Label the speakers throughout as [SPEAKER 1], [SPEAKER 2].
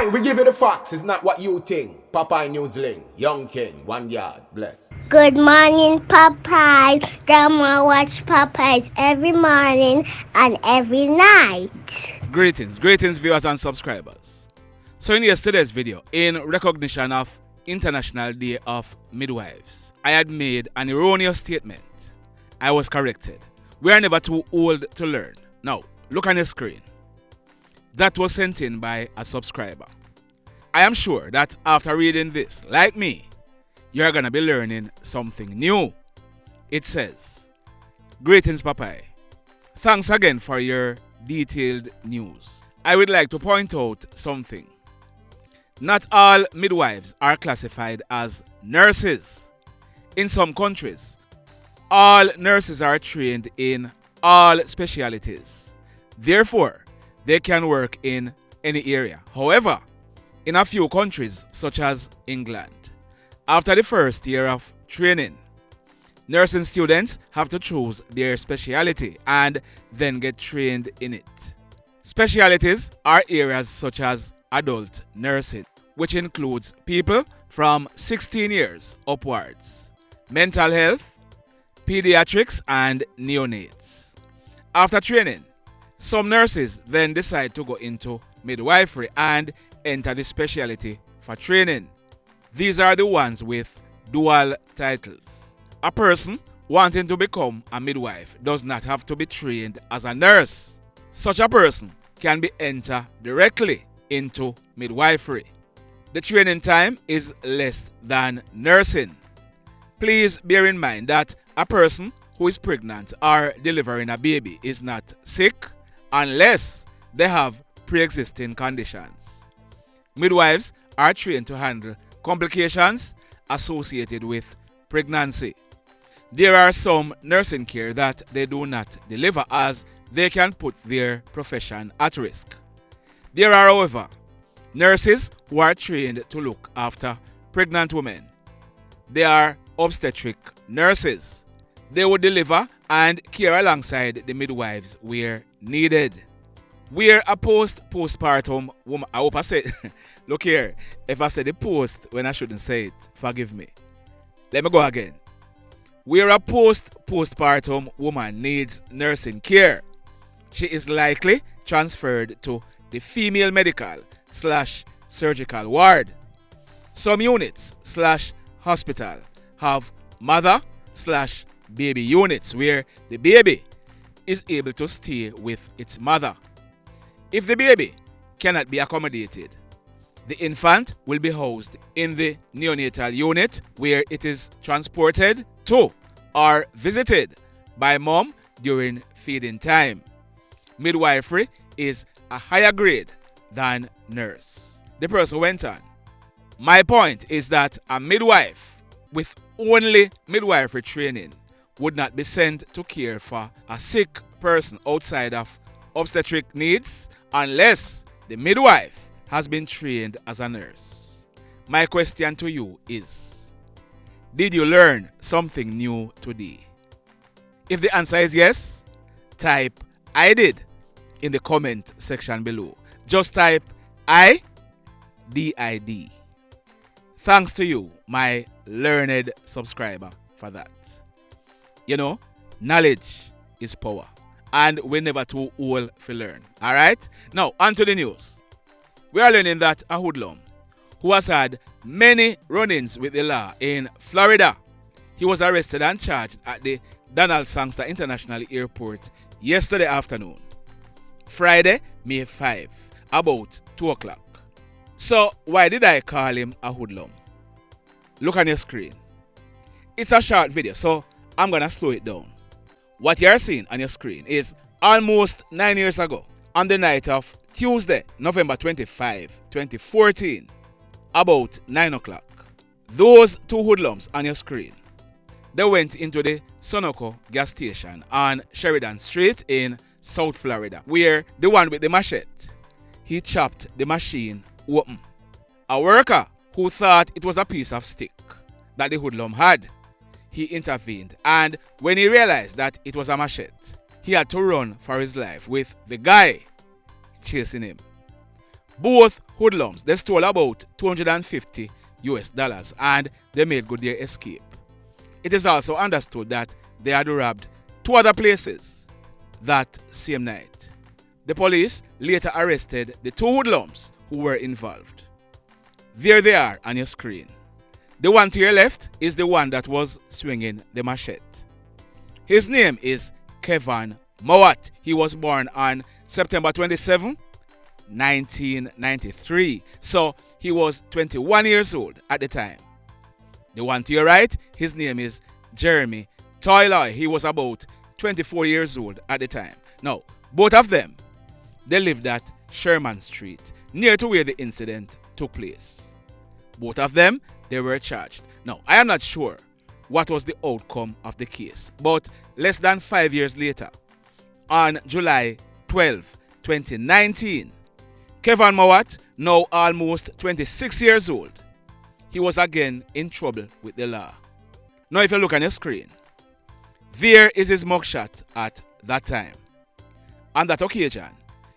[SPEAKER 1] Aye, we give you the facts. It's not what you think. Popeye Newsling, Young King, 1 yard, bless.
[SPEAKER 2] Good morning, Popeye. Grandma watch Popeyes every morning and every night.
[SPEAKER 3] Greetings viewers and subscribers. So in yesterday's video, in recognition of International Day of Midwives, I had made an erroneous statement. I was corrected. We are never too old to learn. Now, look on your screen. That was sent in by a subscriber. I am sure that after reading this, like me, you are going to be learning something new. It says, "Greetings, Popeye. Thanks again for your detailed news. I would like to point out something. Not all midwives are classified as nurses. In some countries, all nurses are trained in all specialties. Therefore, they can work in any area. However, in a few countries, such as England, after the first year of training, nursing students have to choose their specialty and then get trained in it. Specialties are areas such as adult nursing, which includes people from 16 years upwards, mental health, pediatrics, and neonates. After training, some nurses then decide to go into midwifery and enter the specialty for training. These are the ones with dual titles. A person wanting to become a midwife does not have to be trained as a nurse. Such a person can be entered directly into midwifery. The training time is less than nursing. Please bear in mind that a person who is pregnant or delivering a baby is not sick unless they have pre-existing conditions. Midwives are trained to handle complications associated with pregnancy. There are some nursing care that they do not deliver as they can put their profession at risk. There are, however, nurses who are trained to look after pregnant women. They are obstetric nurses. They will deliver and care alongside the midwives where needed. Where a postpartum woman, I hope I said, look here, if I said the post when I shouldn't say it, forgive me. Let me go again. Where a postpartum woman needs nursing care, she is likely transferred to the female medical/surgical ward. Some units/hospital have mother/baby units where the baby is able to stay with its mother. If the baby cannot be accommodated, the infant will be housed in the neonatal unit where it is transported to or visited by mom during feeding time. Midwifery is a higher grade than nurse. The person went on. My point is that a midwife with only midwifery training would not be sent to care for a sick person outside of obstetric needs unless the midwife has been trained as a nurse. My question to you is, did you learn something new today? If the answer is yes, type "I did" in the comment section below. Just type "I did." Thanks to you, my learned subscriber, for that. You know, knowledge is power, and we're never too old to learn. Alright? Now, on to the news. We are learning that a hoodlum who has had many run-ins with the law in Florida, he was arrested and charged at the Donald Sangster International Airport yesterday afternoon, Friday, May 5, about 2 o'clock. So, why did I call him a hoodlum? Look on your screen. It's a short video, so I'm gonna slow it down. What you're seeing on your screen is almost 9 years ago, on the night of Tuesday, November 25, 2014, about 9 o'clock. Those two hoodlums on your screen, they went into the Sunoco gas station on Sheridan Street in South Florida, where the one with the machete, he chopped the machine open. A worker who thought it was a piece of stick that the hoodlum had, he intervened, and when he realized that it was a machete, he had to run for his life with the guy chasing him. Both hoodlums, they stole about $250 and they made good their escape. It is also understood that they had robbed 2 other places that same night. The police later arrested the 2 hoodlums who were involved. There they are on your screen. The one to your left is the one that was swinging the machete. His name is Kevon Mowatt. He was born on September 27, 1993. So he was 21 years old at the time. The one to your right, his name is Jeremy Toyloy. He was about 24 years old at the time. Now, both of them, they lived at Sherman Street, near to where the incident took place. Both of them, they were charged. Now, I am not sure what was the outcome of the case, but less than 5 years later, on July 12, 2019, Kevon Mowatt, now almost 26 years old, he was again in trouble with the law. Now, if you look on your screen, there is his mugshot at that time. On that occasion,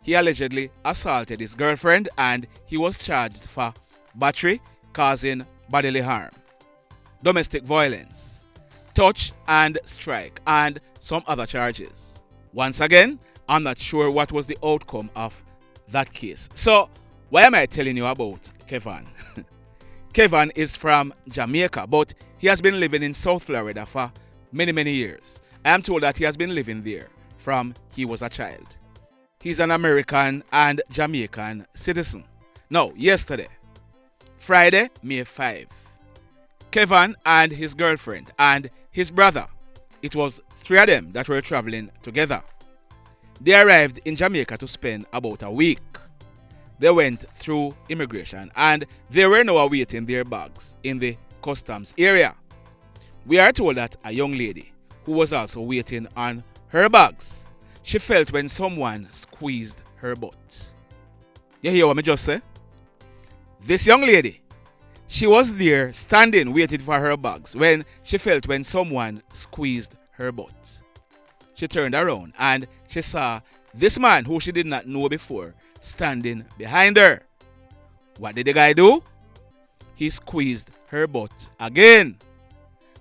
[SPEAKER 3] he allegedly assaulted his girlfriend and he was charged for battery, causing bodily harm, domestic violence, touch and strike, and some other charges. Once again, I'm not sure what was the outcome of that case. So, why am I telling you about Kevon? Kevon is from Jamaica, but he has been living in South Florida for many years. I am told that he has been living there from he was a child. He's an American and Jamaican citizen. Now, yesterday, Friday, May 5, Kevon and his girlfriend and his brother, it was 3 of them that were traveling together. They arrived in Jamaica to spend about a week. They went through immigration and they were now awaiting their bags in the customs area. We are told that a young lady who was also waiting on her bags, she felt when someone squeezed her butt. You hear what I just say? This young lady, she was there standing waiting for her bags when she felt when someone squeezed her butt. She turned around and she saw this man who she did not know before standing behind her. What did the guy do? He squeezed her butt again.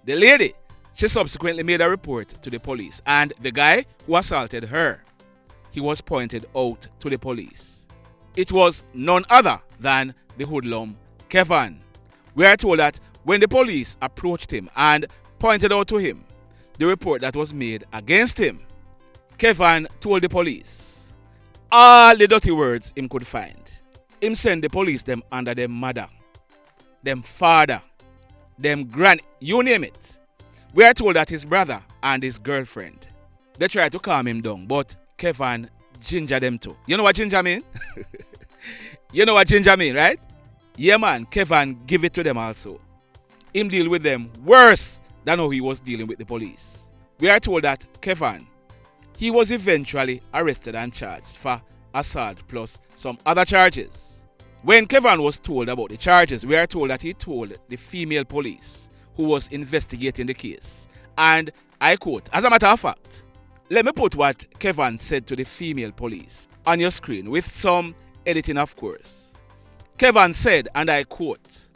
[SPEAKER 3] The lady, she subsequently made a report to the police, and the guy who assaulted her, he was pointed out to the police. It was none other than the hoodlum Kevon. We are told that when the police approached him and pointed out to him the report that was made against him, Kevon told the police all the dirty words him could find. Him send the police them under them mother, them father, them grand, you name it. We are told that his brother and his girlfriend, they tried to calm him down, but Kevon ginger them too. You know what ginger mean? You know what ginger mean, right? Yeah man, Kevon give it to them also. Him deal with them worse than how he was dealing with the police. We are told that Kevon, he was eventually arrested and charged for assault plus some other charges. When Kevon was told about the charges, we are told that he told the female police who was investigating the case. And I quote, as a matter of fact, let me put what Kevon said to the female police on your screen with some editing of course. Kevon said, and I quote,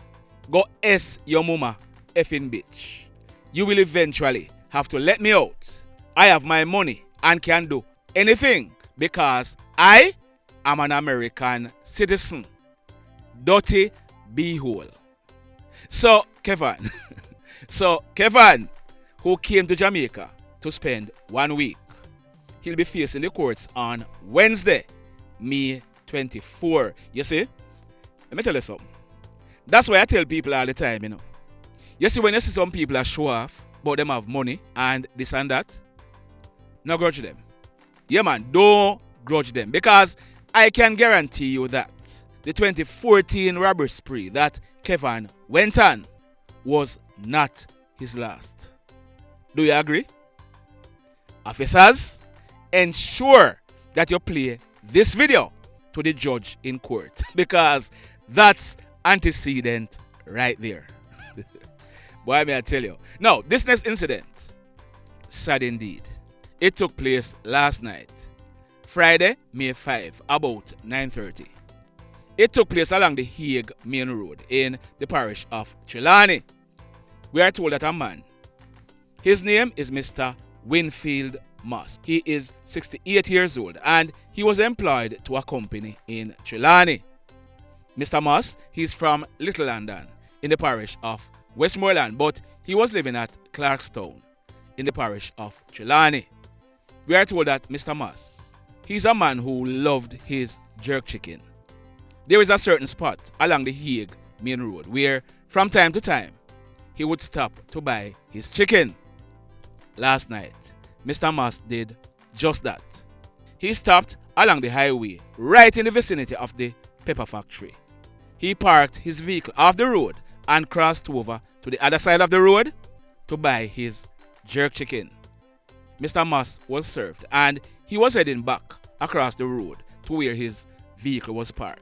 [SPEAKER 3] "Go S your mama effing bitch. You will eventually have to let me out. I have my money and can do anything because I am an American citizen. Dirty beehole." So Kevon, who came to Jamaica to spend 1 week, he'll be facing the courts on Wednesday, May 24. You see? Let me tell you something. That's why I tell people all the time, you know. You see, when you see some people are show off, but them have money and this and that, no grudge them. Yeah, man, don't grudge them. Because I can guarantee you that the 2014 robbery spree that Kevon went on was not his last. Do you agree? Officers, ensure that you play this video to the judge in court because that's antecedent right there. Boy, may I tell you. Now, this next incident, sad indeed. It took place last night, Friday, May 5, about 9:30. It took place along the Hague Main Road in the parish of Trelawney. We are told that a man, his name is Mr. Winfield Moss. He is 68 years old and he was employed to a company in Trelawney. Mr. Moss, he's from Little London in the parish of Westmoreland, but he was living at Clarkstown in the parish of Trelawney. We are told that Mr. Moss, he's a man who loved his jerk chicken. There is a certain spot along the Hague Main Road where from time to time he would stop to buy his chicken. Last night, Mr. Moss did just that. He stopped along the highway right in the vicinity of the pepper factory. He parked his vehicle off the road and crossed over to the other side of the road to buy his jerk chicken. Mr. Moss was served and he was heading back across the road to where his vehicle was parked.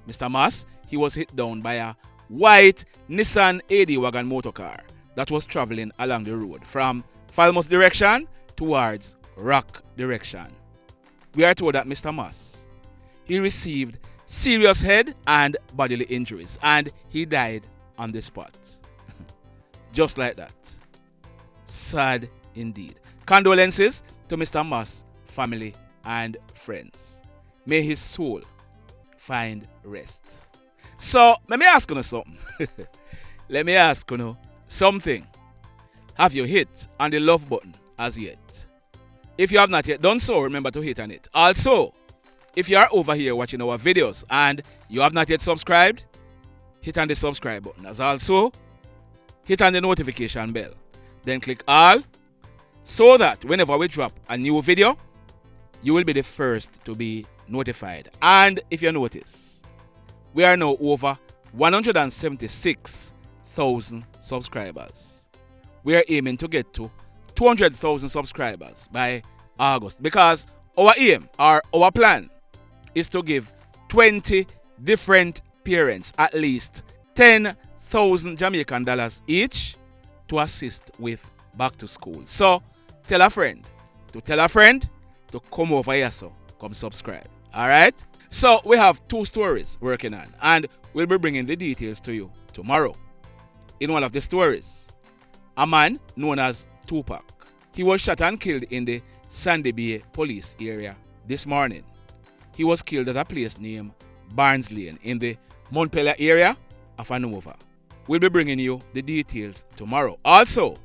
[SPEAKER 3] Mr. Moss, he was hit down by a white Nissan AD wagon motorcar that was traveling along the road from Falmouth direction towards Rock direction. We are told that Mr. Moss, he received serious head and bodily injuries and he died on the spot. Just like that. Sad indeed. Condolences to Mr. Moss' family and friends. May his soul find rest. So, let me ask you something. Let me ask you something. Have you hit on the love button as yet? If you have not yet done so, remember to hit on it. Also, if you are over here watching our videos and you have not yet subscribed, hit on the subscribe button. As also, hit on the notification bell. Then click all so that whenever we drop a new video, you will be the first to be notified. And if you notice, we are now over 176,000 subscribers. We are aiming to get to 200,000 subscribers by August because our aim or our plan is to give 20 different parents at least 10,000 Jamaican dollars each to assist with back to school. So tell a friend to come over here, so come subscribe. Alright? So we have 2 stories working on and we'll be bringing the details to you tomorrow. In one of the stories, a man known as Tupac, he was shot and killed in the Sandy Bay police area this morning. He was killed at a place named Barnes Lane in the Montpelier area of Hanover. We'll be bringing you the details tomorrow. Also,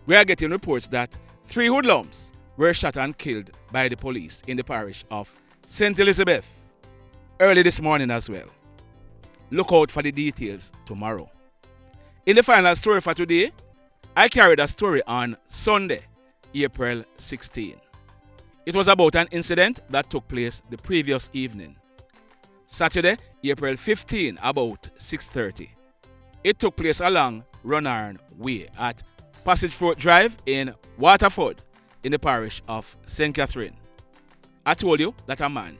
[SPEAKER 3] we are getting reports that 3 hoodlums were shot and killed by the police in the parish of St. Elizabeth early this morning as well. Look out for the details tomorrow. In the final story for today, I carried a story on Sunday, April 16. It was about an incident that took place the previous evening. Saturday, April 15, about 6:30. It took place along Runarn Way at Passageford Drive in Waterford in the parish of St. Catherine. I told you that a man,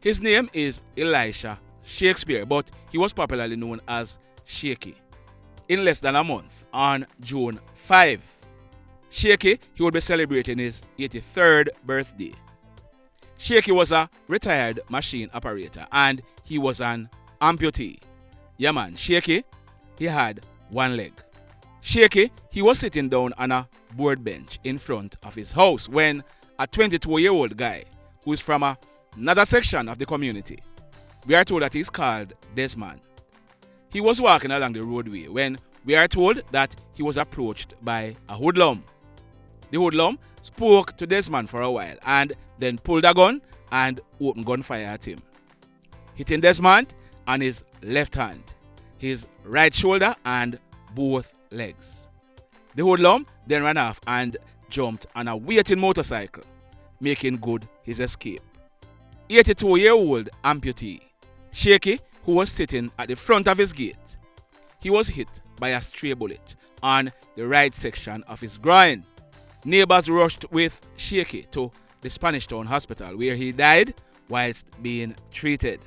[SPEAKER 3] his name is Elisha Shakespeare, but he was popularly known as Shaky. In less than a month, on June 5, Shaky, he would be celebrating his 83rd birthday. Shaky was a retired machine operator and he was an amputee. Yeah man, Shaky, he had one leg. Shaky, he was sitting down on a board bench in front of his house when a 22-year-old guy who is from another section of the community, we are told that he's called Desmond. He was walking along the roadway when we are told that he was approached by a hoodlum. The hoodlum spoke to Desmond for a while and then pulled a gun and opened gunfire at him, hitting Desmond on his left hand, his right shoulder and both legs. The hoodlum then ran off and jumped on a waiting motorcycle, making good his escape. 82-year-old amputee Shaky, who was sitting at the front of his gate, he was hit by a stray bullet on the right section of his groin. Neighbors rushed with Shaky to the Spanish Town Hospital where he died whilst being treated.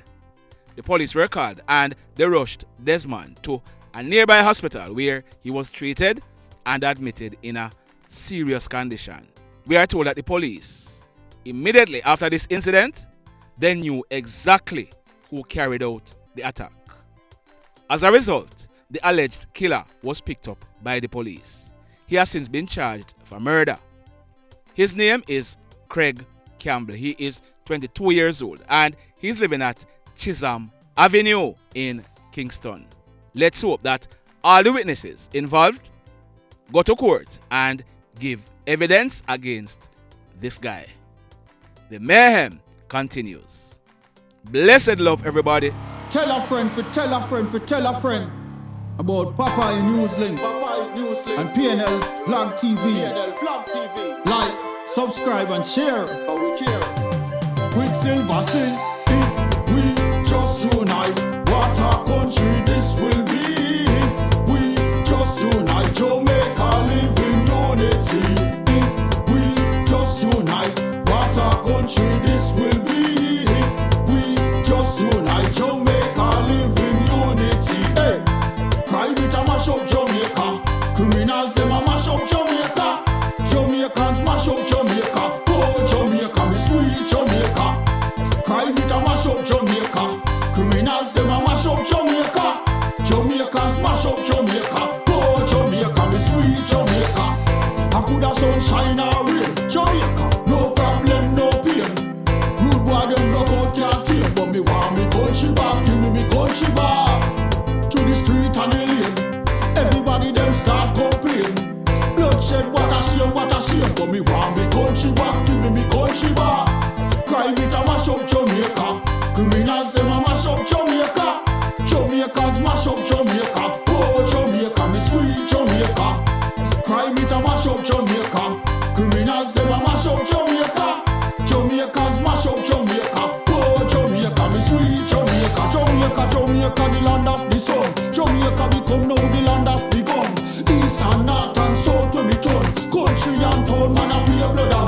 [SPEAKER 3] The police were called and they rushed Desmond to a nearby hospital where he was treated and admitted in a serious condition. We are told that the police, immediately after this incident, they knew exactly who carried out the attack. As a result, the alleged killer was picked up by the police. He has since been charged for murder. His name is Craig Campbell. He is 22 years old and he's living at Chisholm Avenue in Kingston. Let's hope that all the witnesses involved go to court and give evidence against this guy. The mayhem continues. Blessed love, everybody.
[SPEAKER 4] Tell a friend for tell a friend for tell a friend about Popeye Newslink and PNL Blog TV. Like, subscribe and share. Quicksilver sing, if we just unite, what a country this will be. If we just unite, Jamaica live in unity. If we just unite, what a country this will be. If we just unite, Jamaica live in unity. Hey, crime it a mash up Jamaica. Criminals them a mash up Jamaica. Jamaicans mash up Jamaica. Oh Jamaica, me sweet Jamaica. Crime it a mash up Jamaica. Criminals them a mash up Jamaica. Jamaicans mash up Jamaica. Oh Jamaica, me sweet Jamaica. I coulda sunshine or rain. Jamaica, no problem, no pain. Rude boy them no out can't tame, but me want me country back. Give me country back. To the street and the lane. Everybody them start complain. Bloodshed, what a shame, what a shame. But me want me country back. Give me country back. Crime it a mash up Jamaica. Criminals them a mash up Jamaica. Jamaicans mash up Jamaica. Oh Jamaica, me sweet Jamaica. Crime it a mash up Jamaica. Criminals them a mash up Jamaica. Jamaicans mash up Jamaica. Oh Jamaica, me sweet Jamaica. Jamaica, Jamaica, the land of the sun. Jamaica become now the land of the gun. East and north and south when me turn. Country and town man a pay blood.